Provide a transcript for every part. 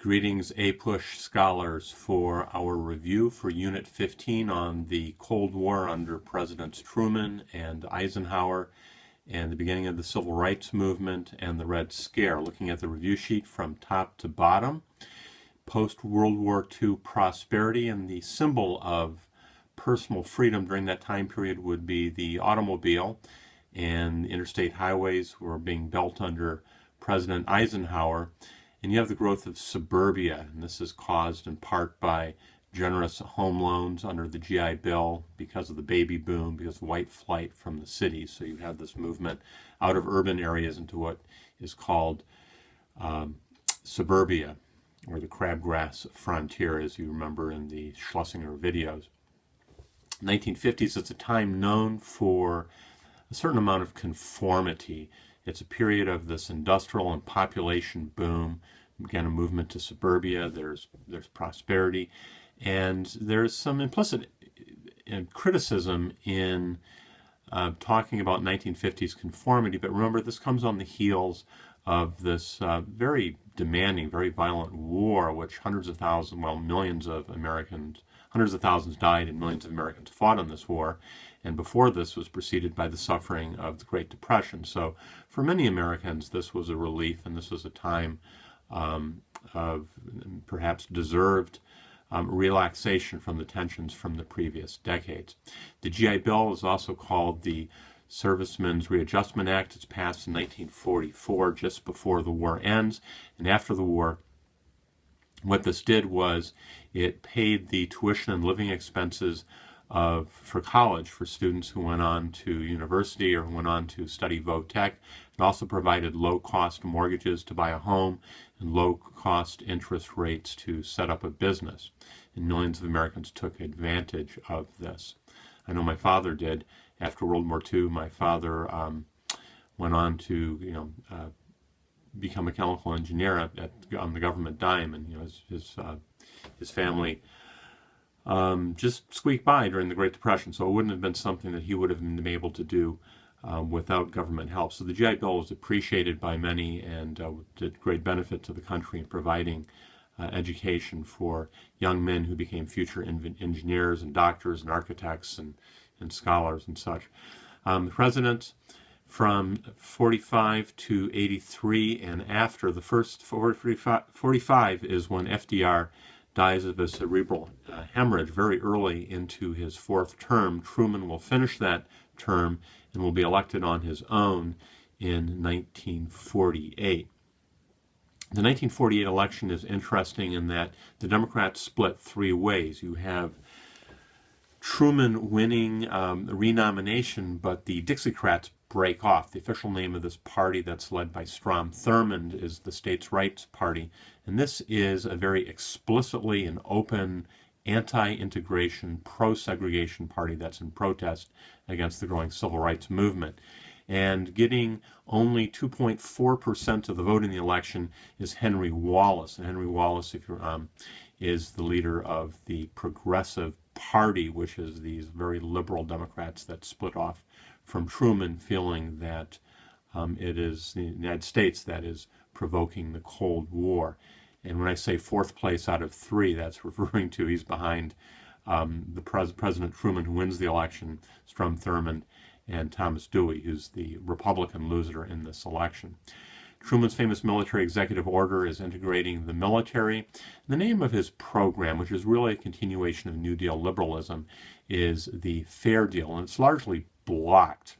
Greetings, APUSH scholars, for our review for Unit 15 on the Cold War under Presidents Truman and Eisenhower and the beginning of the Civil Rights Movement and the Red Scare, looking at the review sheet from top to bottom. Post-World War II prosperity, and the symbol of personal freedom during that time period would be the automobile, and interstate highways were being built under President Eisenhower. And you have the growth of suburbia, and this is caused in part by generous home loans under the GI Bill because of the baby boom, because of white flight from the cities. So you have this movement out of urban areas into what is called suburbia, or the crabgrass frontier, as you remember in the Schlesinger videos. 1950s, it's a time known for a certain amount of conformity. It's a period of this industrial and population boom. Again, a movement to suburbia. There's prosperity, and there's some implicit criticism in talking about 1950s conformity. But remember, this comes on the heels of this very demanding, very violent war, which hundreds of thousands, well, millions of Americans, hundreds of thousands died and millions of Americans fought in this war. And before this was preceded by the suffering of the Great Depression. So for many Americans, this was a relief, and this was a time of perhaps deserved relaxation from the tensions from the previous decades. The GI Bill is also called the Servicemen's Readjustment Act. It's passed in 1944, just before the war ends. And after the war, what this did was it paid the tuition and living expenses for college for students who went on to university or who went on to study vo-tech. It also provided low-cost mortgages to buy a home and low-cost interest rates to set up a business. And millions of Americans took advantage of this. I know my father did. After World War II, my father went on to, become a chemical engineer on the government dime, and his family just squeaked by during the Great Depression, so it wouldn't have been something that he would have been able to do without government help. So the GI Bill was appreciated by many and did great benefit to the country in providing education for young men who became future engineers and doctors and architects and scholars and such. The president from 45 to 83 and after, the first 45 is when FDR dies of a cerebral hemorrhage very early into his fourth term. Truman will finish that term and will be elected on his own in 1948. The 1948 election is interesting in that the Democrats split three ways. You have Truman winning renomination, but the Dixiecrats break off. The official name of this party that's led by Strom Thurmond is the States' Rights Party, and this is a very explicitly and open anti-integration, pro-segregation party that's in protest against the growing civil rights movement. And getting only 2.4% of the vote in the election is Henry Wallace. And Henry Wallace, if you're, is the leader of the Progressive Party, which is these very liberal Democrats that split off from Truman, feeling that it is the United States that is provoking the Cold War. And when I say fourth place out of three, that's referring to he's behind President Truman, who wins the election, Strom Thurmond, and Thomas Dewey, who's the Republican loser in this election. Truman's famous military executive order is integrating the military. The name of his program, which is really a continuation of New Deal liberalism, is the Fair Deal, and it's largely blocked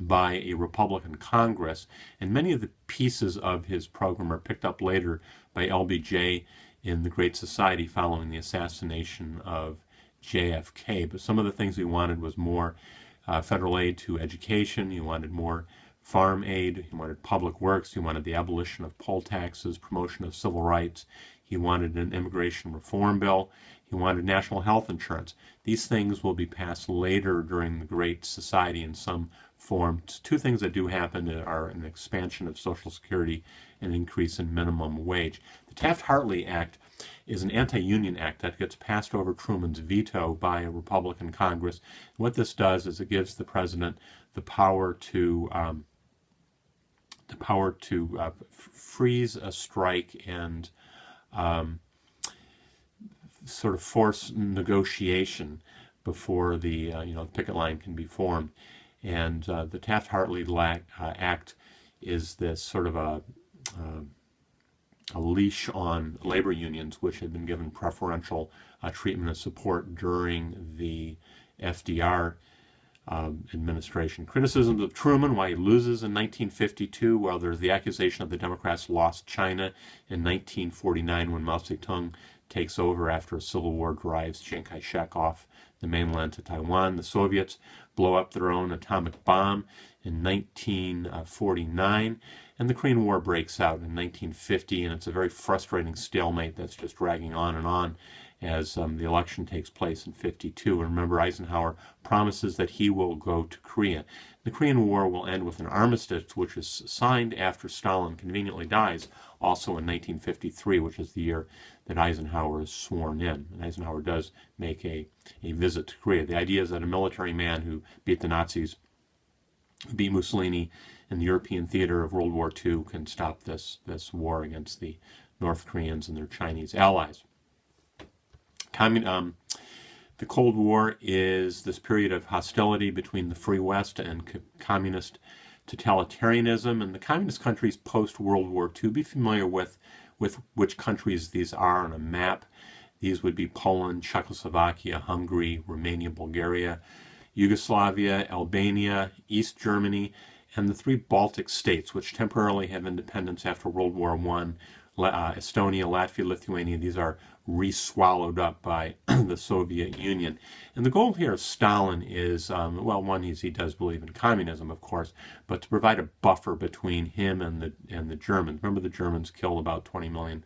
by a Republican Congress, and many of the pieces of his program are picked up later by LBJ in the Great Society following the assassination of JFK. But some of the things he wanted was more federal aid to education. He wanted more farm aid. He wanted public works. He wanted the abolition of poll taxes, promotion of civil rights. He wanted an immigration reform bill. He wanted national health insurance. These things will be passed later during the Great Society in some form. Two things that do happen are an expansion of Social Security and an increase in minimum wage. The Taft-Hartley Act is an anti-union act that gets passed over Truman's veto by a Republican Congress. What this does is it gives the president the power to freeze a strike and sort of force negotiation before the the picket line can be formed. And the Taft-Hartley Act is this sort of a leash on labor unions, which had been given preferential treatment and support during the FDR administration. Criticisms of Truman, why he loses in 1952. Well, there's the accusation of the Democrats lost China in 1949 when Mao Zedong takes over after a civil war drives Chiang Kai-shek off the mainland to Taiwan. The Soviets blow up their own atomic bomb in 1949, and the Korean War breaks out in 1950, and it's a very frustrating stalemate that's just dragging on as the election takes place in 52. And remember, Eisenhower promises that he will go to Korea. The Korean War will end with an armistice, which is signed after Stalin conveniently dies, also in 1953, which is the year that Eisenhower is sworn in. And Eisenhower does make a visit to Korea. The idea is that a military man who beat the Nazis, beat Mussolini in the European theater of World War II, can stop this war against the North Koreans and their Chinese allies. The Cold War is this period of hostility between the Free West and communist totalitarianism, and the communist countries post-World War II. Be familiar with which countries these are on a map. These would be Poland, Czechoslovakia, Hungary, Romania, Bulgaria, Yugoslavia, Albania, East Germany, and the three Baltic states, which temporarily have independence after World War I. Estonia, Latvia, Lithuania, these are re-swallowed up by the Soviet Union. And the goal here of Stalin is, well, one, he does believe in communism, of course, but to provide a buffer between him and the Germans. Remember, the Germans killed about 20 million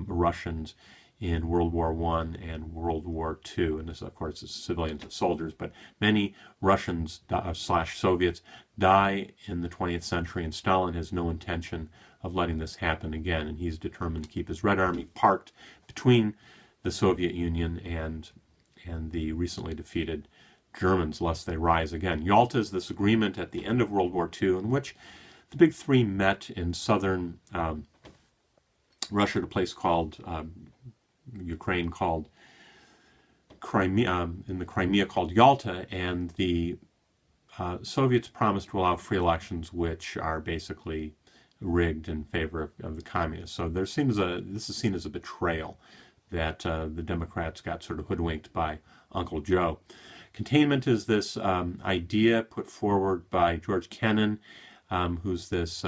Russians in World War I and World War II. And this, of course, is civilians and soldiers, but many Russians / Soviets die in the 20th century, and Stalin has no intention of letting this happen again, and he's determined to keep his Red Army parked between the Soviet Union and the recently defeated Germans, lest they rise again. Yalta is this agreement at the end of World War II in which the big three met in southern Russia at a place called Ukraine called Crimea, in the Crimea called Yalta, and the Soviets promised to allow free elections, which are basically rigged in favor of the communists. So this is seen as a betrayal that the Democrats got sort of hoodwinked by Uncle Joe. Containment is this idea put forward by George Kennan, who's this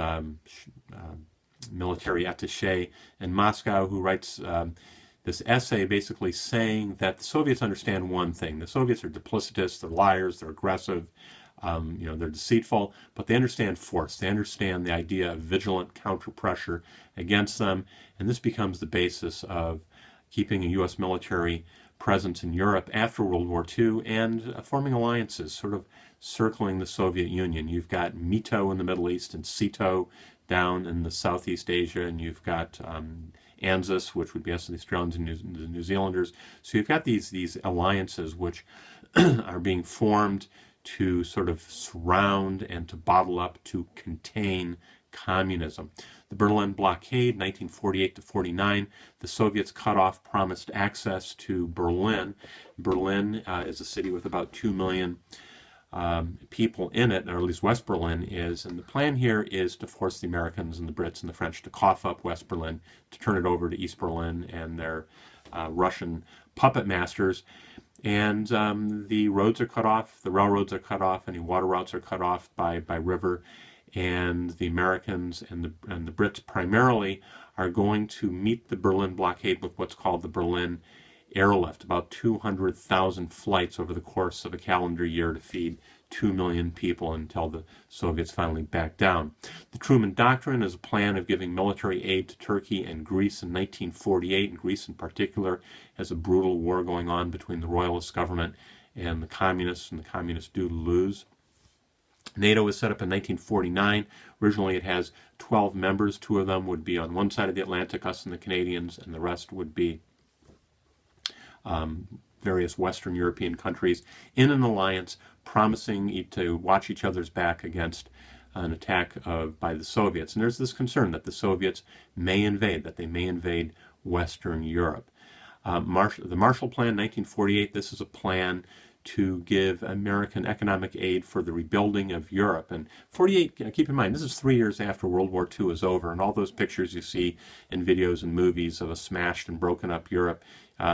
military attaché in Moscow, who writes this essay basically saying that the Soviets understand one thing. The Soviets are duplicitous, they're liars, they're aggressive, they're deceitful, but they understand force. They understand the idea of vigilant counter-pressure against them, and this becomes the basis of keeping a U.S. military presence in Europe after World War II and forming alliances, sort of circling the Soviet Union. You've got MITO in the Middle East and SEATO down in the Southeast Asia, and you've got ANZUS, which would be us, the Australians and the New Zealanders. So you've got these alliances which are being formed to sort of surround and to bottle up, to contain communism. The Berlin blockade, 1948 to 49, the Soviets cut off promised access to Berlin. Berlin is a city with about 2 million people in it, or at least West Berlin is, and the plan here is to force the Americans and the Brits and the French to cough up West Berlin, to turn it over to East Berlin and their Russian puppet masters. And the roads are cut off, the railroads are cut off, any water routes are cut off by river, and the Americans and the Brits primarily are going to meet the Berlin blockade with what's called the Berlin airlift, about 200,000 flights over the course of a calendar year to feed 2 million people until the Soviets finally back down. The Truman Doctrine is a plan of giving military aid to Turkey and Greece in 1948, and Greece in particular has a brutal war going on between the royalist government and the communists do lose. NATO was set up in 1949. Originally it has 12 members. 2 of them would be on one side of the Atlantic, us and the Canadians, and the rest would be various Western European countries in an alliance, promising to watch each other's back against an attack by the Soviets. And there's this concern that the Soviets may invade, Western Europe. The Marshall Plan, 1948, this is a plan to give American economic aid for the rebuilding of Europe. And 48, keep in mind, this is 3 years after World War II is over, and all those pictures you see in videos and movies of a smashed and broken up Europe,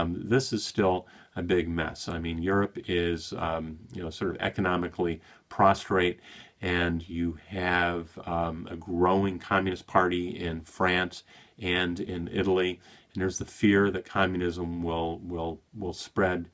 this is still a big mess. I mean, Europe is, sort of economically prostrate, and you have a growing Communist Party in France and in Italy, and there's the fear that communism will spread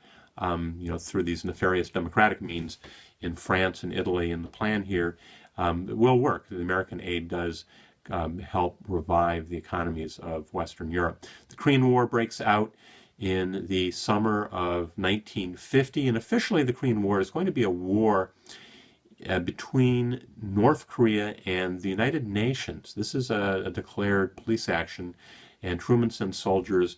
through these nefarious democratic means in France and Italy. And the plan here will work. The American aid does help revive the economies of Western Europe. The Korean War breaks out in the summer of 1950, and officially the Korean War is going to be a war between North Korea and the United Nations. This is a declared police action, and Truman sends soldiers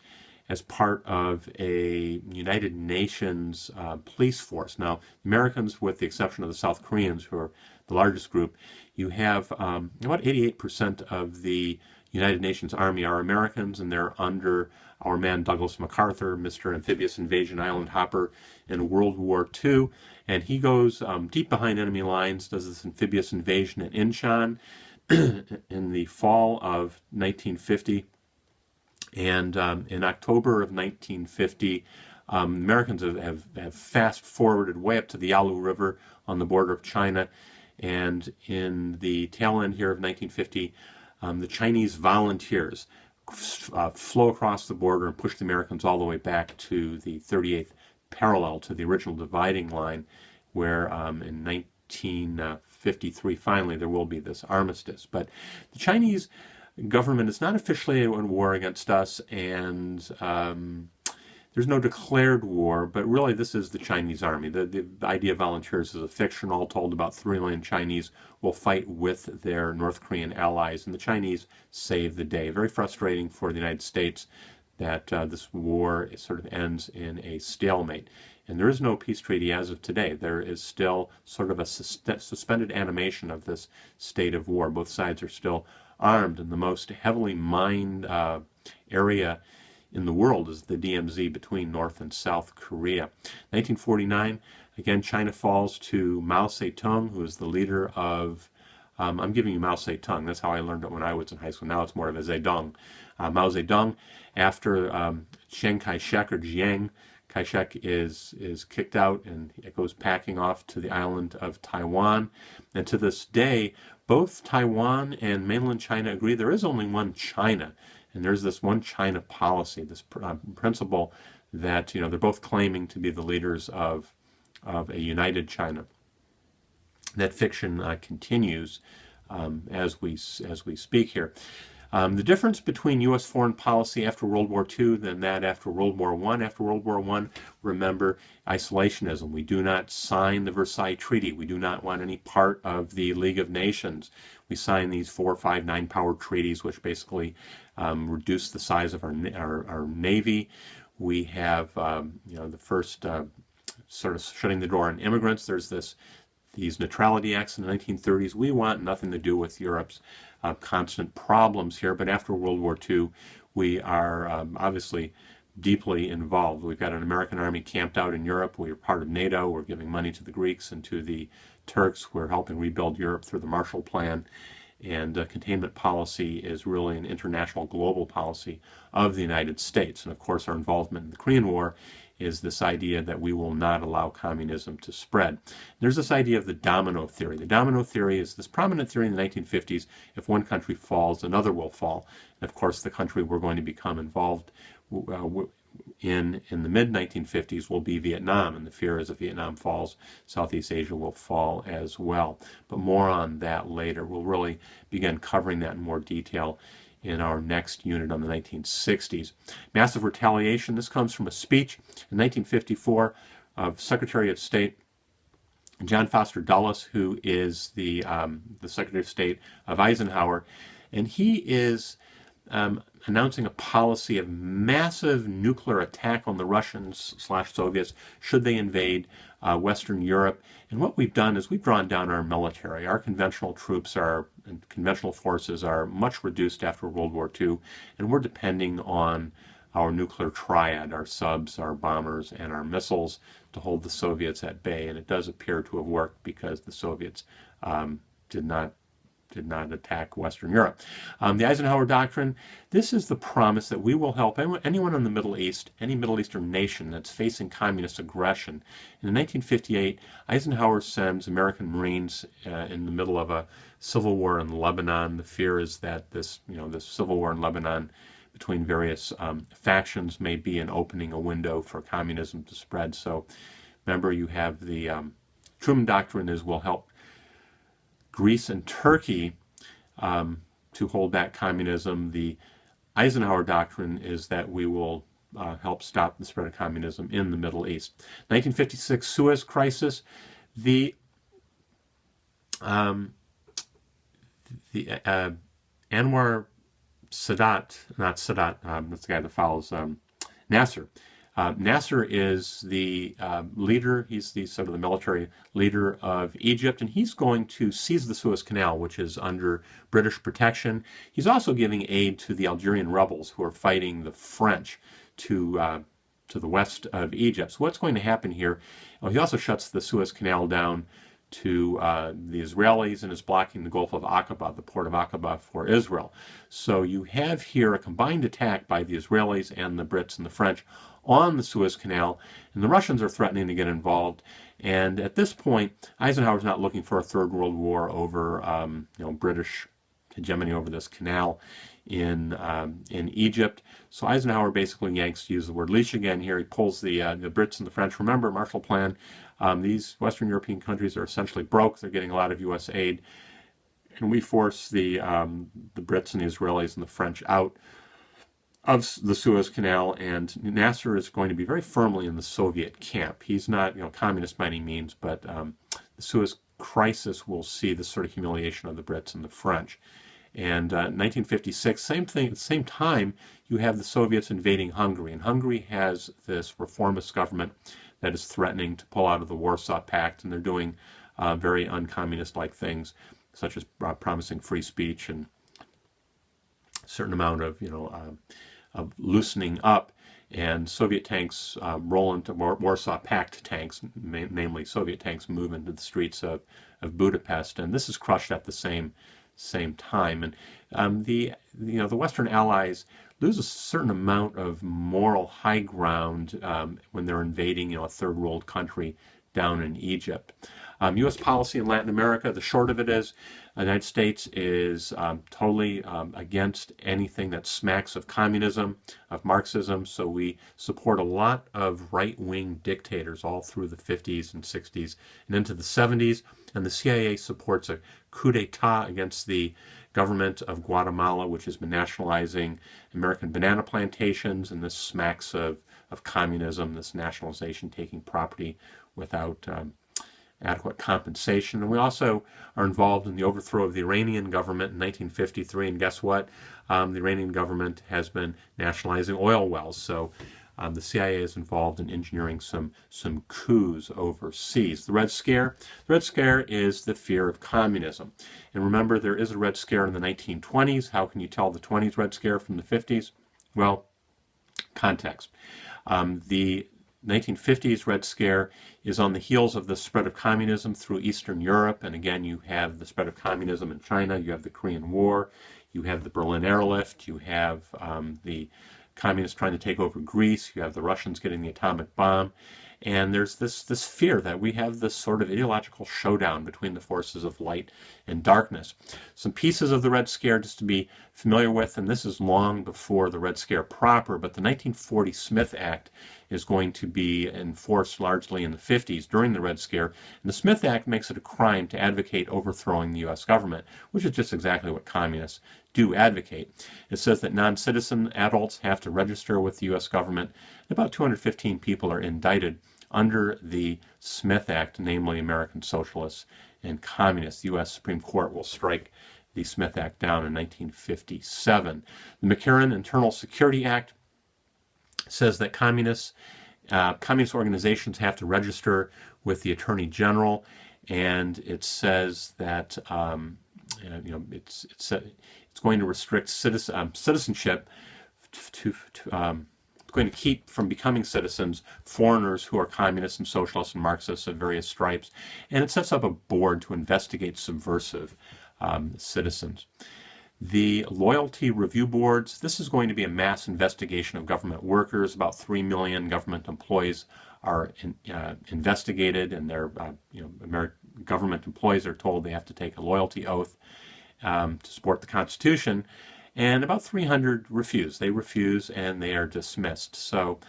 as part of a United Nations police force. Now, Americans, with the exception of the South Koreans, who are the largest group, you have about 88% of the United Nations Army are Americans, and they're under our man Douglas MacArthur, Mr. Amphibious Invasion Island Hopper in World War II. And he goes deep behind enemy lines, does this amphibious invasion at Incheon in the fall of 1950. And in October of 1950, Americans have fast forwarded way up to the Yalu River on the border of China. And in the tail end here of 1950, the Chinese volunteers flow across the border and push the Americans all the way back to the 38th parallel to the original dividing line, where in 1953, finally, there will be this armistice. But the Chinese government is not officially in war against us, and there's no declared war, but really this is the Chinese army. The idea of volunteers is a fiction. All told, about 3 million Chinese will fight with their North Korean allies, and the Chinese save the day. Very frustrating for the United States that this war sort of ends in a stalemate. And there is no peace treaty as of today. There is still sort of a suspended animation of this state of war. Both sides are still armed, and the most heavily mined area in the world is the DMZ between North and South Korea. 1949, again, China falls to Mao Zedong, who is the leader of, I'm giving you Mao Zedong, that's how I learned it when I was in high school. Now it's more of a Zedong. Mao Zedong, after Chiang Kai-shek, or Jiang Kai-shek is kicked out, and it goes packing off to the island of Taiwan. And to this day, both Taiwan and mainland China agree there is only one China. And there's this one China policy, this principle that, they're both claiming to be the leaders of a united China. That fiction continues as we speak here. The difference between U.S. foreign policy after World War II than that after World War I. After World War I, remember, isolationism. We do not sign the Versailles Treaty. We do not want any part of the League of Nations. We sign these 4, 5, 9-power treaties, which basically reduce the size of our Navy. We have, the first sort of shutting the door on immigrants. There's these neutrality acts in the 1930s. We want nothing to do with Europe's constant problems here. But after World War II, we are obviously deeply involved. We've got an American army camped out in Europe. We are part of NATO. We're giving money to the Greeks and to the Turks. We're helping rebuild Europe through the Marshall Plan. And containment policy is really an international global policy of the United States. And of course, our involvement in the Korean War is this idea that we will not allow communism to spread. There's this idea of the domino theory. The domino theory is this prominent theory in the 1950s. If one country falls, another will fall. And of course, the country we're going to become involved in the mid-1950s will be Vietnam, and the fear is if Vietnam falls, Southeast Asia will fall as well. But more on that later. We'll really begin covering that in more detail in our next unit on the 1960s. Massive retaliation. This comes from a speech in 1954 of Secretary of State John Foster Dulles, who is the Secretary of State of Eisenhower, and he is announcing a policy of massive nuclear attack on the Russians/Soviets should they invade Western Europe. And what we've done is we've drawn down our military. Our conventional troops and conventional forces are much reduced after World War II, and we're depending on our nuclear triad, our subs, our bombers, and our missiles to hold the Soviets at bay. And it does appear to have worked because the Soviets did not attack Western Europe. The Eisenhower Doctrine, this is the promise that we will help anyone in the Middle East, any Middle Eastern nation that's facing communist aggression. In 1958, Eisenhower sends American Marines in the middle of a civil war in Lebanon. The fear is that this civil war in Lebanon between various factions may be an opening, a window for communism to spread. So remember, you have the Truman Doctrine will help Greece and Turkey to hold back communism. The Eisenhower Doctrine is that we will help stop the spread of communism in the Middle East. 1956 Suez Crisis. The Anwar Sadat, not Sadat, that's the guy that follows Nasser. Nasser is the leader, he's the sort of the military leader of Egypt, and he's going to seize the Suez Canal, which is under British protection. He's also giving aid to the Algerian rebels who are fighting the French to the west of Egypt. So what's going to happen here? Well, he also shuts the Suez Canal down to the Israelis and is blocking the Gulf of Aqaba, the port of Aqaba, for Israel. So you have here a combined attack by the Israelis and the Brits and the French on the Suez Canal, and the Russians are threatening to get involved. And at this point, Eisenhower's not looking for a third world war over British hegemony over this canal in Egypt. So Eisenhower basically yanks, to use the word leash again here. He pulls the Brits and the French. Remember, Marshall Plan. These Western European countries are essentially broke. They're getting a lot of U.S. aid, and we force the Brits and the Israelis and the French out of the Suez Canal, and Nasser is going to be very firmly in the Soviet camp. He's not, communist by any means, but the Suez Crisis will see this sort of humiliation of the Brits and the French. And 1956, same thing. At the same time, you have the Soviets invading Hungary, and Hungary has this reformist government that is threatening to pull out of the Warsaw Pact, and they're doing very uncommunist-like things, such as promising free speech and a certain amount of, of loosening up. And Soviet tanks roll into Warsaw Pact tanks, namely Soviet tanks, move into the streets of Budapest, and this is crushed at the same time. And the Western Allies lose a certain amount of moral high ground when they're invading a third world country down in Egypt. U.S. policy in Latin America, the short of it is the United States is totally against anything that smacks of communism, of Marxism, so we support a lot of right-wing dictators all through the 50s and 60s and into the 70s, and the CIA supports a coup d'etat against the government of Guatemala, which has been nationalizing American banana plantations, and this smacks of communism, this nationalization, taking property without adequate compensation. And we also are involved in the overthrow of the Iranian government in 1953, and guess what? The Iranian government has been nationalizing oil wells, so the CIA is involved in engineering some coups overseas. The Red Scare. The Red Scare is the fear of communism. And remember, there is a Red Scare in the 1920s. How can you tell the 20s Red Scare from the 50s? Well, context. The 1950s Red Scare is on the heels of the spread of communism through Eastern Europe, and again you have the spread of communism in China, you have the Korean War, you have the Berlin Airlift, you have the communists trying to take over Greece, you have the Russians getting the atomic bomb, and there's this fear that we have this sort of ideological showdown between the forces of light and darkness. Some pieces of the Red Scare just to be familiar with, and this is long before the Red Scare proper, but the 1940 Smith Act is going to be enforced largely in the 50s during the Red Scare. And the Smith Act makes it a crime to advocate overthrowing the U.S. government, which is just exactly what communists do advocate. It says that non-citizen adults have to register with the U.S. government. And about 215 people are indicted under the Smith Act, namely American socialists and communists. The U.S. Supreme Court will strike the Smith Act down in 1957. The McCarran Internal Security Act says that communist organizations have to register with the Attorney General, and it says that it's going to restrict citizenship to going to keep from becoming citizens foreigners who are communists and socialists and Marxists of various stripes, and it sets up a board to investigate subversive citizens. The loyalty review boards, this is going to be a mass investigation of government workers. About 3 million government employees are investigated, and their government employees are told they have to take a loyalty oath to support the Constitution, and about 300 refuse. They refuse, and they are dismissed. So,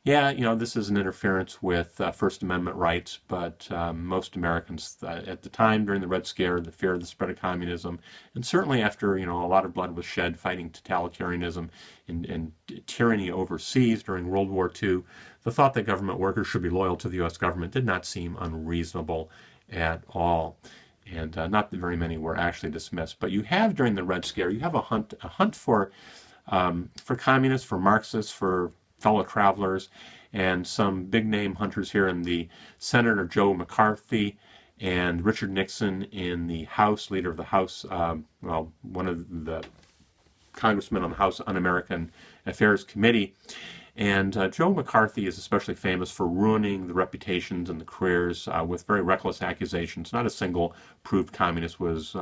this is an interference with First Amendment rights, but most Americans at the time during the Red Scare, the fear of the spread of communism, and certainly after a lot of blood was shed fighting totalitarianism and tyranny overseas during World War II, the thought that government workers should be loyal to the U.S. government did not seem unreasonable at all. And not that very many were actually dismissed. But you have, during the Red Scare, you have a hunt for communists, for Marxists, for fellow travelers, and some big-name hunters here in the Senator Joe McCarthy and Richard Nixon in the House, leader of the House, one of the congressmen on the House Un-American Affairs Committee. And Joe McCarthy is especially famous for ruining the reputations and the careers with very reckless accusations. Not a single proved communist was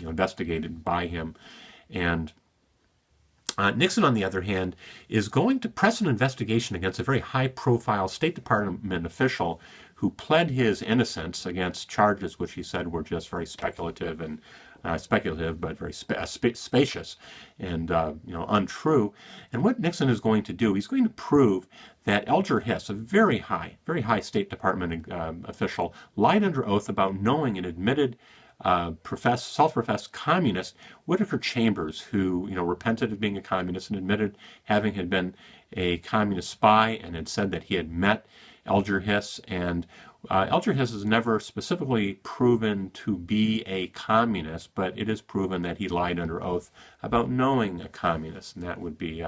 investigated by him. And Nixon, on the other hand, is going to press an investigation against a very high-profile State Department official who pled his innocence against charges which he said were just very speculative, but very spacious and untrue. And what Nixon is going to do, he's going to prove that Elger Hiss, a very high State Department official, lied under oath about knowing an admitted self-professed communist, Whittaker Chambers, who repented of being a communist and admitted having had been a communist spy and had said that he had met Elger Hiss. And Elger Hiss is never specifically proven to be a communist, but it is proven that he lied under oath about knowing a communist, and that would be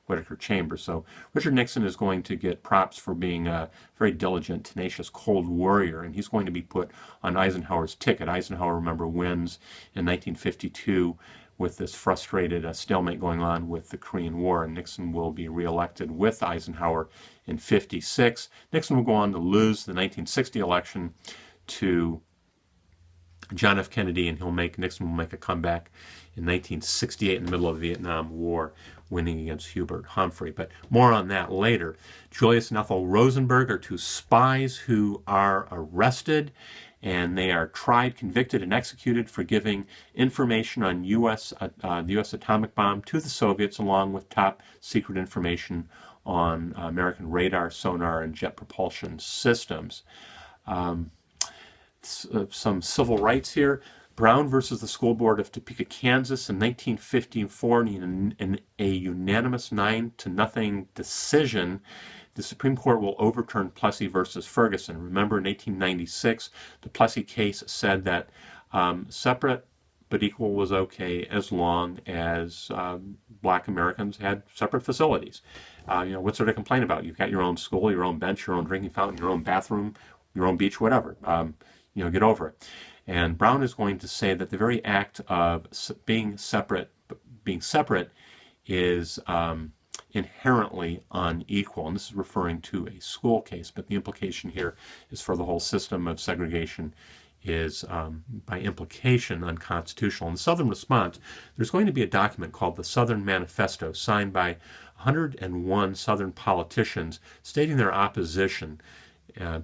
Whittaker Chambers. So Richard Nixon is going to get props for being a very diligent, tenacious, cold warrior, and he's going to be put on Eisenhower's ticket. Eisenhower, remember, wins in 1952 with this frustrated stalemate going on with the Korean War, and Nixon will be reelected with Eisenhower in 1956. Nixon will go on to lose the 1960 election to John F. Kennedy, and Nixon will make a comeback in 1968 in the middle of the Vietnam War, winning against Hubert Humphrey. But more on that later. Julius and Ethel Rosenberg are two spies who are arrested, and they are tried, convicted, and executed for giving information on the U.S. atomic bomb to the Soviets, along with top secret information on American radar, sonar, and jet propulsion systems. Some civil rights here. Brown versus the School Board of Topeka, Kansas in 1954, in a unanimous 9-0 decision, the Supreme Court will overturn Plessy versus Ferguson. Remember, in 1896, the Plessy case said that separate but equal was okay as long as black Americans had separate facilities. What's there to complain about? You've got your own school, your own bench, your own drinking fountain, your own bathroom, your own beach, whatever. Get over it. And Brown is going to say that the very act of being separate is inherently unequal. And this is referring to a school case, but the implication here is for the whole system of segregation is, by implication, unconstitutional. In the Southern response, there's going to be a document called the Southern Manifesto, signed by 101 Southern politicians, stating their opposition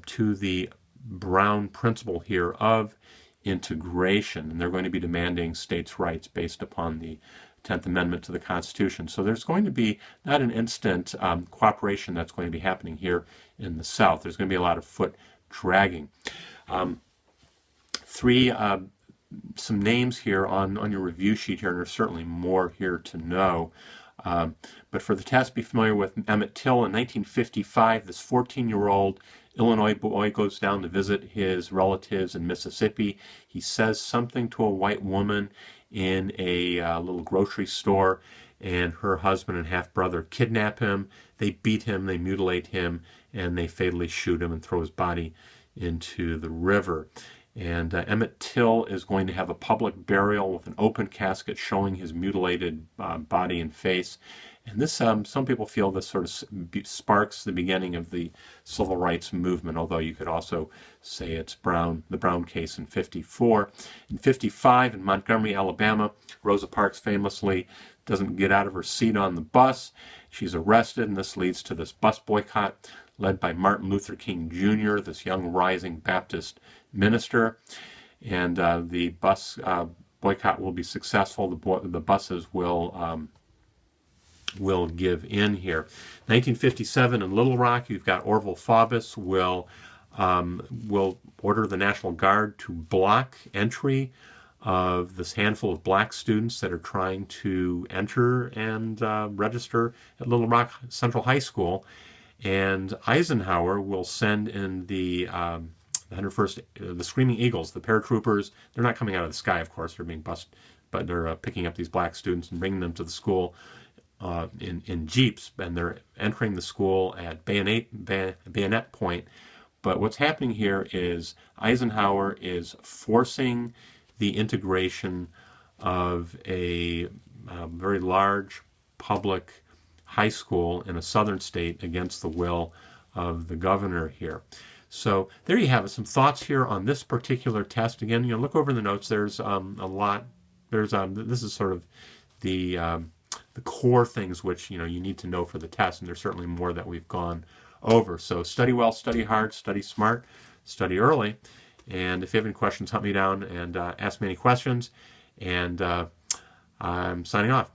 to the Brown principle here of integration, and they're going to be demanding states' rights based upon the 10th Amendment to the Constitution. So there's going to be not an instant cooperation that's going to be happening here in the South. There's going to be a lot of foot dragging. Some names here on your review sheet here, and there's certainly more here to know. But for the test, be familiar with Emmett Till. In 1955, this 14-year-old Illinois boy goes down to visit his relatives in Mississippi. He says something to a white woman in a little grocery store, and her husband and half-brother kidnap him. They beat him, they mutilate him, and they fatally shoot him and throw his body into the river. And Emmett Till is going to have a public burial with an open casket showing his mutilated body and face. And this, some people feel this sort of sparks the beginning of the civil rights movement, although you could also say it's the Brown case in 54. In 55, in Montgomery, Alabama, Rosa Parks famously doesn't get out of her seat on the bus. She's arrested, and this leads to this bus boycott led by Martin Luther King Jr., this young rising Baptist minister. And the bus boycott will be successful. The buses will give in here. 1957 in Little Rock, you've got Orville Faubus will order the National Guard to block entry of this handful of black students that are trying to enter and register at Little Rock Central High School. And Eisenhower will send in the 101st, the Screaming Eagles, the paratroopers. They're not coming out of the sky, of course. They're being bused, but they're picking up these black students and bringing them to the school in jeeps, and they're entering the school at bayonet point. But what's happening here is Eisenhower is forcing the integration of a very large public high school in a southern state against the will of the governor here. So there you have it. Some thoughts here on this particular test. Again, look over the notes. There's a lot. There's this is sort of the core things which you need to know for the test, and there's certainly more that we've gone over. So study well, study hard, study smart, study early. And if you have any questions, hunt me down and ask me any questions. And I'm signing off.